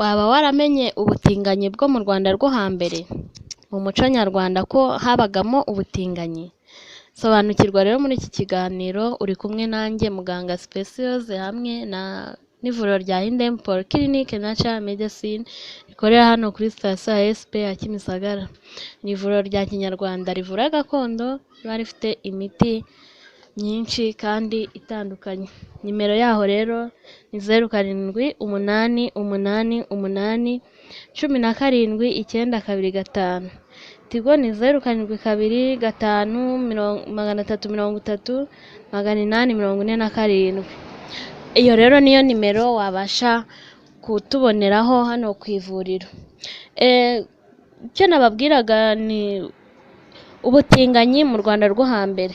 Waba waramenye ubutinganyi bwo mu Rwanda rwo hambere? Mu muco nyarwanda ko habagamo ubutinganyi? Sobanukirwa rero muri iki kiganiro, uri kumwe nanjye muganga Speciose hamwe n'ivuriro rya Hidden Polyclinic Natural Medicine rikorera hano kuri sitasiyo ya SP ya Kimisagara. Ni ivuriro rya kinyarwanda rivura gakondo, riba rifite imiti myinshi kandi itandukanye. Nimero yaho rero ni 0788172925. Tigo ni 0725530847. Iyo rero niyo nimero wabasha kutuboneraho hano ku ivuriro. Icyo nababwiraga ni ubutinganyi mu Rwanda rwo hambere.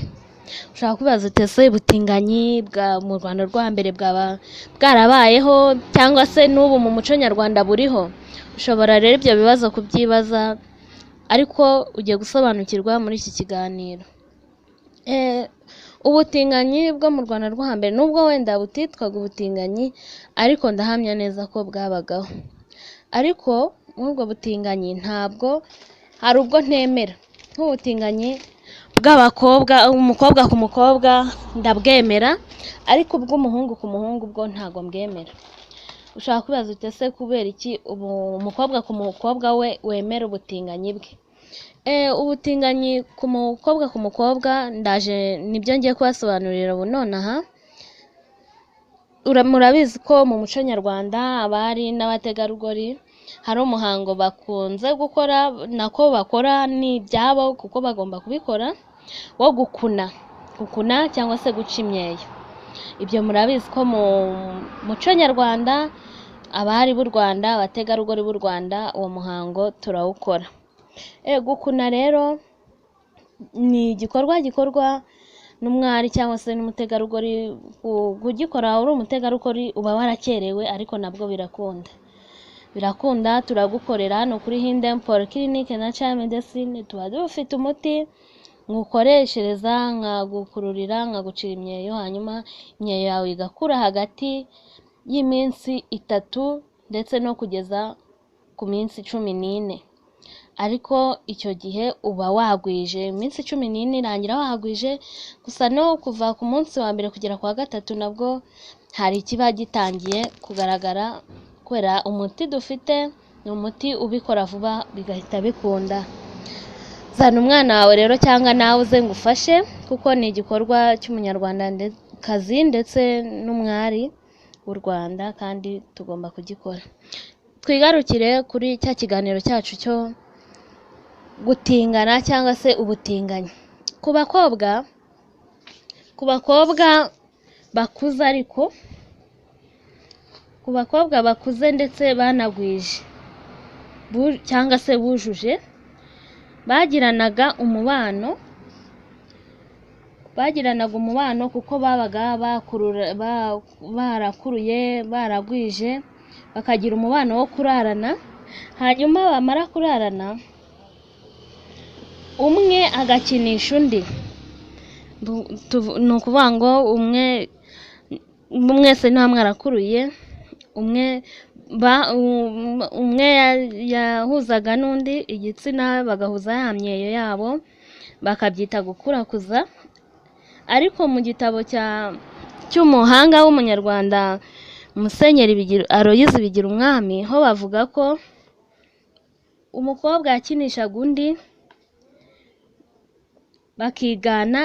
Ushobora kwibaza uti ese ubutinganyi mu Rwanda rwo hambere bwaba bwarabayeho cyangwa se n'ubu mu muco nyarwanda buriho? Ushobora rero ibyo bibazo kubyibaza, ariko ugiye gusobanukirwa muri iki kiganiro. Ubutinganyi bwo mu Rwanda rwo hambere nubwo wenda butitwaga ubutinganyi, ariko ndahamya neza ko bwabagaho. Ariko muri ubwo butinganyi ntabwo hari ubwo ntemera. Nk'ubutinganyi bw'abakobwa, umukobwa ku mukobwa ndabwemera, ariko ubw'umuhungu ku muhungu bwo ntago mbwemera. Ushaka kwibaza uti ese kubera iki umukobwa ku mukobwa we wemera ubutinganyi bwe? Ubutinganyi ku mukobwa ku mukobwa nibyo ngiye kubasobanurira ubu nonaha. Murabizi ko mu muco nyarwanda abari n'abategarugori hari umuhango bakunze gukora, nako bakora n'ibyabo kuko bagomba kubikora, wo gukuna cyangwa se guca imyeyo. Ibyo murabizi ko mu muco nyarwanda abari b'u Rwanda, abategarugori b'u Rwanda, uwo muhango turawukora. Gukuna rero ni igikorwa gikorwa n'umwari cyangwa se n'umutegarugori. Kugikora uri umutegarugori uba warakerewe, ariko nabwo birakunda turagukorera hano kuri Hidden Polyclinic Natural Medicine. Tuba dufite umuti ngukoreshereza, nkagukururira, nkagucira imyeyo, hanyuma imyeyo yawe igakura hagati y'iminsi 3 ndetse no kugeza ku minsi 14. Ariko icyo gihe uba wagwije iminsi 14 irangira wagwije, gusa no kuva ku munsi wa mbere kugera kwa 3 nabwo hari ikiba gitangiye kugaragara, kubera umuti dufite ni umuti ubikora vuba bigahita bikunda. Zana umwana wawe rero cyangwa nawe uze ngufashe, kuko ni igikorwa cy'umunyarwandakazi ndetse n'umwari w'u Rwanda, kandi tugomba kugikora. Twigarukire kuri cya kiganiro cyacu cyo gutingana cyangwa se ubutinganyi ku bakobwa bakuze, ariko ku bakobwa bakuze ndetse banagwije cyangwa se bujuje, bagiranaga umubano kuko babaga barakuruye, baragwije, bakagira umubano wo kurarana. Hanyuma bamara kurarana, umwe agakinisha undi. Ni ukuvuga ngo mwese nta mwarakuruye, umwe yahuzaga n'undi igitsina, bagahuza ya myeyo yabo, bakabyita gukurakuza. Ariko mu gitabo cy'umuhanga w'umunyarwanda Musenyeri Aloyizi Bigirumwami ho bavuga ko umukobwa yakinishaga undi, bakigana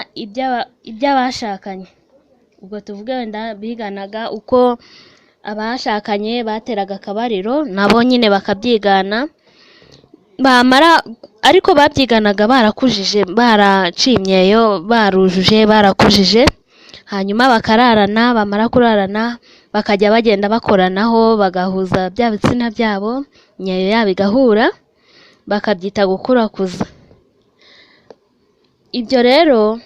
iby'abashakanye. Ubwo tuvuge wenda biganaga uko abashakanye bateraga akabariro, nabo nyine bakabyigana. Ariko babyiganaga barakujije, baraciye imyeyo, barujuje, barakujije. Hanyuma bakararana, bamara kurarana bakajya bagenda bakoranaho, bagahuza bya bitsina byabo, imyeyo yabo igahura, bakabyita gukurakuza. Ibyo rero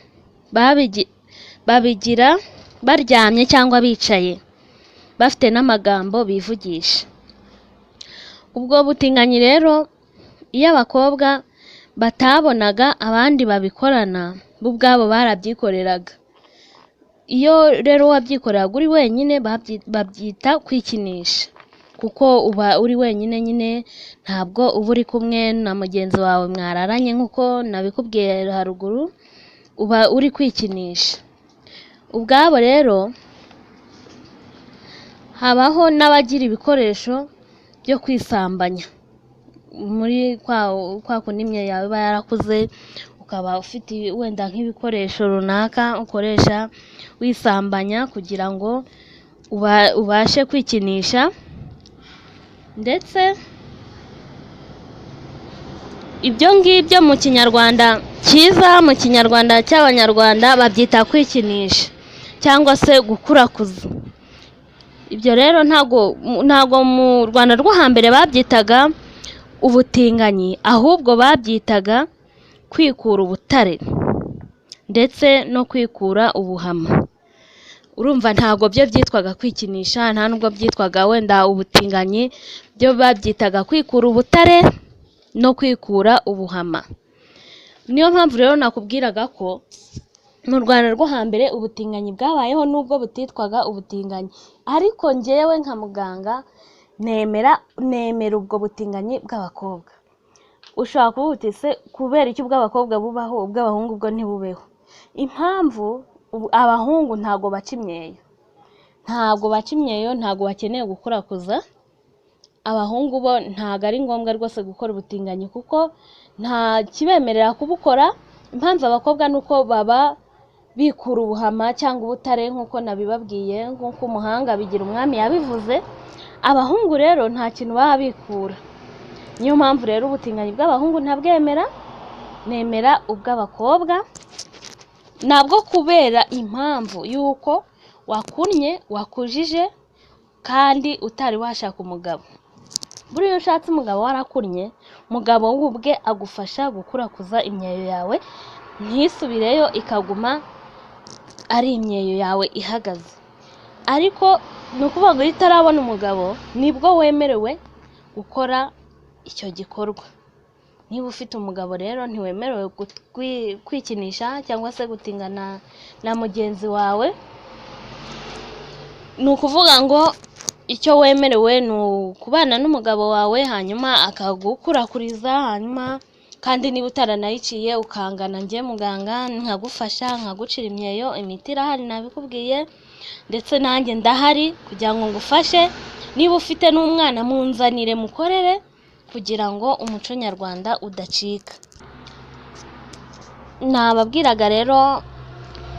babigira baryamye cyangwa bicaye, bafite n'amagambo bivugisha. Ubwo butinganyi rero iyo abakobwa batabonaga abandi babikorana, bo ubwabo barabyikoreraga. Iyo rero wabyikoreraga uri wenyine babyita kwikinisha. kuko uba uri wenyine nyine, ntabwo uba uri kumwe na mugenzi wawe mwararanye nk'uko nabikubwiye haruguru, uba uri kwikinisha. Ubwabo rero habaho n'abagira ibikoresho byo kwisambanya, muri kwa kundi imyeyo yawe iba yarakuze, ukaba ufite wenda nk'ibikoresho runaka ukoresha wisambanya kugira ngo ubashe kwikinisha. Ndetse ibyo ngibyo mu kinyarwanda cyiza, mu kinyarwanda cy'abanyarwanda babyita kwikinisha cyangwa se gukurakuza. Ibyo rero ntago mu Rwanda rwo hambere babyitaga ubutinganyi, ahubwo babyitaga kwikura ubutare ndetse no kwikura ubuhama. Urumva ntabwo byo byitwaga kwikinisha, nta nubwo byitwaga wenda ubutinganyi, byo babyitaga kwikura ubutare no kwikura ubuhama. Niyo mpamvu rero nakubwiraga ko mu Rwanda rwo hambere ubutinganyi bwabayeho nubwo butitwaga ubutinganyi, ariko njyewe nka muganga nemera ubwo butinganyi bw'abakobwa. Ushobora kuvuga uti se kubera iki ubw'abakobwa bubaho ubw'abahungu bwo ntibubeho? Impamvu abahungu ntago baca imyeyo, ntago bakeneye gukurakuza. Abahungu bo ntago ari ngombwa rwose gukora ubutinganyi kuko nta kibemerera kubukora. Impamvu abakobwa nuko baba bikura ubuhama cyangwa ubutare nk'uko nabibabwiye, nk'uko umuhanga Bigira Umwami yabivuze. Abahungu rero nta kintu baba bikura, niyo mpamvu rero ubutinganyi bw'abahungu ntabwemera, nemera ubw'abakobwa. Nabwo kubera impamvu yuko wakunnye, wakujije kandi utari washaka umugabo. Buriya iyo ushatse umugabo warakunnye, umugabo ubwe agufasha gukurakuza imyeyo yawe ntisubireyo, ikaguma ari imyeyo yawe ihagaze. Ariko ni ukuvuga ngo iyo utarabona umugabo nibwo wemerewe gukora icyo gikorwa. Niba ufite umugabo rero ntiwemerewe kwikinisha cyangwa se gutingana na mugenzi wawe. Ni ukuvuga ngo icyo wemerewe ni ukubana n'umugabo wawe, hanyuma akagukurakuriza, hanyuma kandi niba utaranayiciye ukangana njye muganga nkagufasha, nkagucira imyeyo, imiti irahari nabikubwiye, ndetse nanjye ndahari kugira ngo ngufashe. Niba ufite n'umwana munzanire mukorere kugira ngo umuco nyarwanda udacika. Nababwiraga rero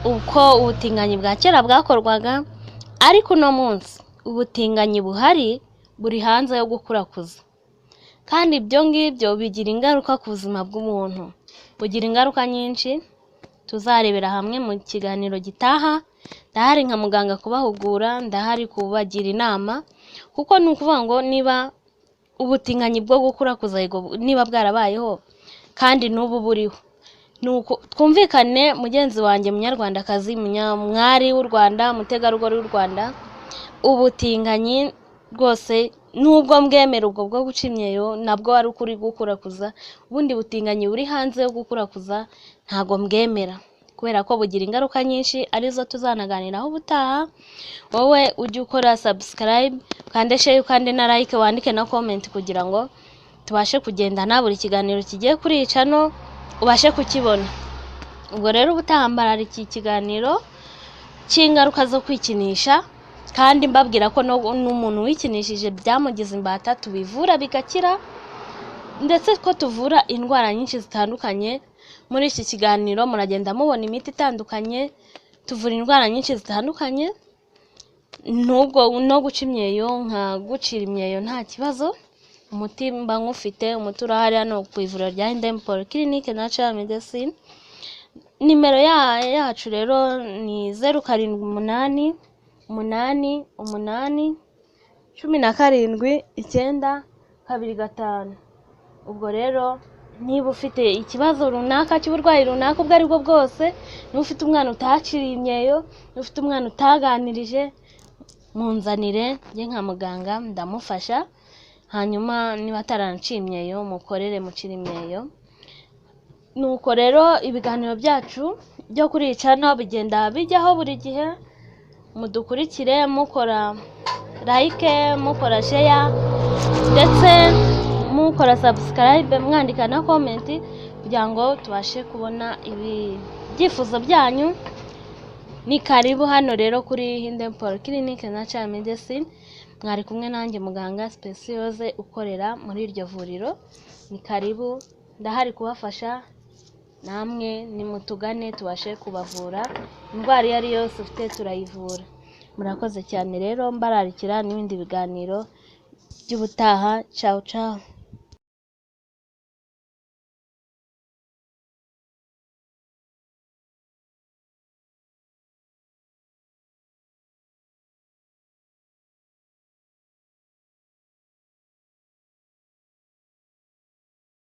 uko ubutinganyi bwa kera bwakorwaga, ariko uno munsi ubutinganyi buhari buri hanze yo gukurakuza, kandi ibyo ngibyo bigira ingaruka ku buzima bw'umuntu, bugira ingaruka nyinshi tuzarebera hamwe mu kiganiro gitaha. Ndahari nka muganga kubahugura, ndahari kubagira inama, kuko ni ukuvuga ngo niba ubutinganyi bwo gukurakuza niba bwarabayeho kandi n'ubu buriho, nuko twumvikane mugenzi wanjye munyarwandakazi, mwari w'u Rwanda, umutegarugori w'u Rwanda, ubutinganyi rwose nubwo mbwemera ubwo bwo guca imyeyo nabwo ari ukuri gukurakuza. Ubundi butinganyi buri hanze yo gukurakuza ntago mbwemera, kubera ko bugira ingaruka nyinshi arizo tuzanaganiraho ubutaha. Wowe ujye ukora subscribe, kande share, kande na like, wandike na comment kugira ngo tubashe kugendana, buri kiganiro kigiye kuri iyi channel ubashe kukibona. Ubwo rero ubutahambara iki kiganiro cy'ingaruka zo kwikinisha, kandi mbabwira ko n'umuntu wikinishije byamugize imbata tubivura bigakira, ndetse ko tuvura indwara nyinshi zitandukanye. Muri iki kiganiro muragenda mubona imiti itandukanye, tuvura indwara nyinshi zitandukanye. Nubwo no guca imyeyo, nka gucira imyeyo nta kibazo, umuti mba nkufite, umuti urahari hano ku ivuriro rya Hidden Polyclinic Natural Medicine. Nimero yacu rero ni 0788 17 925. Ubwo rero niba ufite ikibazo runaka cy'uburwayi runaka ubwo aribwo bwose, niba ufite umwana utaciriye imyeyo, niba ufite umwana utaganirije, munzanire njye nka muganga ndamufasha. Hanyuma niba ataranaciye imyeyo mukorere mucire imyeyo. Nuko rero ibiganiro byacu byo kuri iyi channel bigenda bijyaho buri gihe, mudukurikire mukora like, mukora share ndetse mukora subscribe, mwandika na comment kugira ngo tubashe kubona ibyifuzo byanyu. Ni karibu hano rero kuri Hidden Polyclinic Natural Medicine. Mwari kumwe nanjye muganga Speciose ukorera muri iryo vuriro. Ni karibu, ndahari kubafasha, namwe nimutugane tubashe kubavura. Indwara iyo ari yose ufite turayivura. Murakoze cyane rero, mbararikira n'ibindi biganiro by'ubutaha. Ciao ciao.